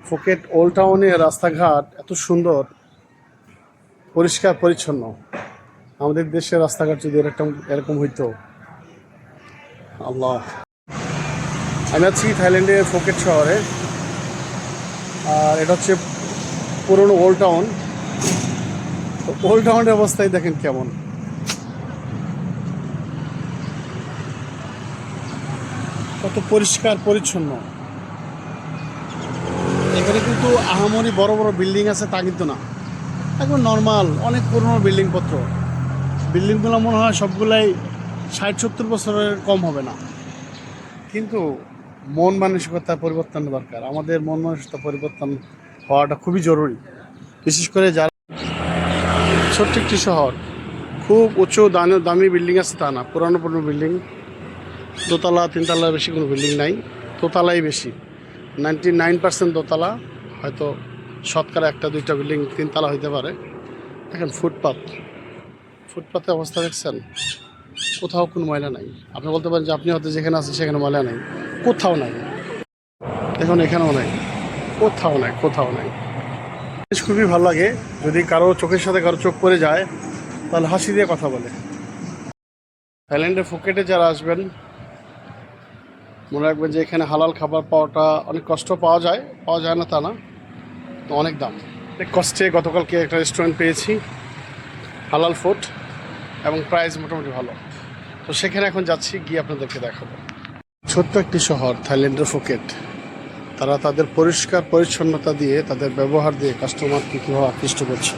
Phuket old টাউনের রাস্তাঘাট এত সুন্দর, পরিষ্কার পরিচ্ছন্ন। আমাদের দেশের রাস্তাঘাট যদি এরকম হইতো। আল্লাহ, আমি আছি থাইল্যান্ডের ফুকেট শহরে, আর এটা হচ্ছে পুরনো ওল্ড টাউন। তো ওল্ড টাউনের অবস্থায় দেখেন কেমন, কত পরিষ্কার পরিচ্ছন্ন। এখানে কিন্তু আহামরি বড় বড় বিল্ডিং আছে তা কিন্তু না, একদম নর্মাল অনেক পুরনো বিল্ডিংপত্র। বিল্ডিংগুলো মনে হয় সবগুলাই 60-70 বছরের কম হবে না। কিন্তু মন মানসিকতা পরিবর্তন দরকার, আমাদের মন মানসিকতা পরিবর্তন হওয়াটা খুবই জরুরি। বিশেষ করে যারা ছোট্ট একটি শহর, খুব উঁচু দামি বিল্ডিং আছে তা না, পুরানো বিল্ডিং, দোতলা তিনতলা বেশি কোনো বিল্ডিং নাই, দোতলাই বেশি। 99% দোতলা, হয়তো শতকরা একটা দুইটা বিল্ডিং তিনতলা হইতে পারে। দেখেন ফুটপাতের অবস্থা দেখছেন, কোথাও কোনো ময়লা নাই। আপনি বলতে পারেন যে আপনি হয়তো যেখানে আছেন সেখানে ময়লা নাই, কোথাও নাই। দেখুন এখানেও নাই, কোথাও নাই। খুবই ভালো লাগে যদি কারো চোখের সাথে কারো চোখ পড়ে যায়, তাহলে হাসি দিয়ে কথা বলে। থাইল্যান্ডের ফুকেটে যারা আসবেন মনে রাখবেন যে এখানে হালাল খাবার পাওয়াটা অনেক কষ্ট। পাওয়া যায় না তা না, তো অনেক দাম। অনেক কষ্টে গতকালকে একটা রেস্টুরেন্ট পেয়েছি হালাল ফুড, এবং প্রাইস মোটামুটি ভালো। তো সেখানে এখন যাচ্ছি, গিয়ে আপনাদেরকে দেখাবো। ছোট্ট একটি শহর থাইল্যান্ডের ফুকেট, তারা তাদের পরিষ্কার পরিচ্ছন্নতা দিয়ে, তাদের ব্যবহার দিয়ে কাস্টমারকে কীভাবে আকৃষ্ট করছে।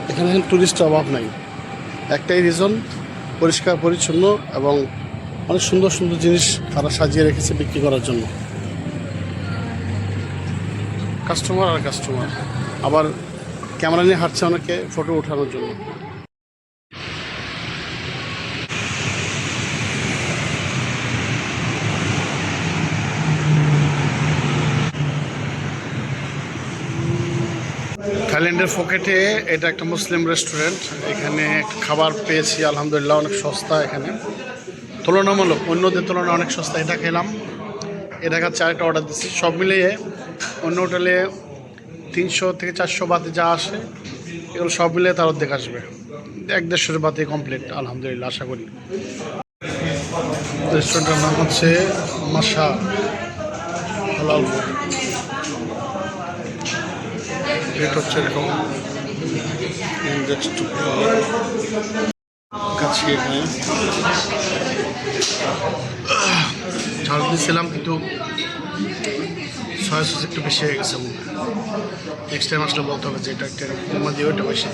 এখানে টুরিস্টের অভাব নাই, একটাই রিজন, পরিষ্কার পরিচ্ছন্ন এবং অনেক সুন্দর সুন্দর জিনিস তারা সাজিয়ে রেখেছে বিক্রি করার জন্য। কাস্টমার আর কাস্টমার, আবার ক্যামেরা নিয়ে হাঁটছে অনেকে ফটো ওঠানোর জন্য। থাইল্যান্ডের ফুকেটে এটা একটা মুসলিম রেস্টুরেন্ট। এখানে খাবার পেয়েছি আলহামদুলিল্লাহ, অনেক সস্তা। এখানে তুলনামূলক অন্যদের তুলনায় অনেক সস্তা। এটা খেলাম, এটা খাচ্ছে, আরেকটা অর্ডার দিচ্ছি। সব মিলিয়ে অন্য হোটেলে 300 থেকে 400 বাতে যা আসে, এগুলো সব মিলিয়ে তার অর্ধেক আসবে। 1-150 বাতে কমপ্লিট আলহামদুলিল্লাহ, আশা করি। রেস্টুরেন্টের নাম হচ্ছে মাশা হালাল ফুড। রেট হচ্ছে এরকম কাছে। এখানে ঝাল দিয়েছিলাম, কিন্তু সয়া সস একটু বেশি হয়ে গেছে। নেক্সট টাইম আসলে বলতে হবে যে এটা একটা দিয়ে ওটা বেশি।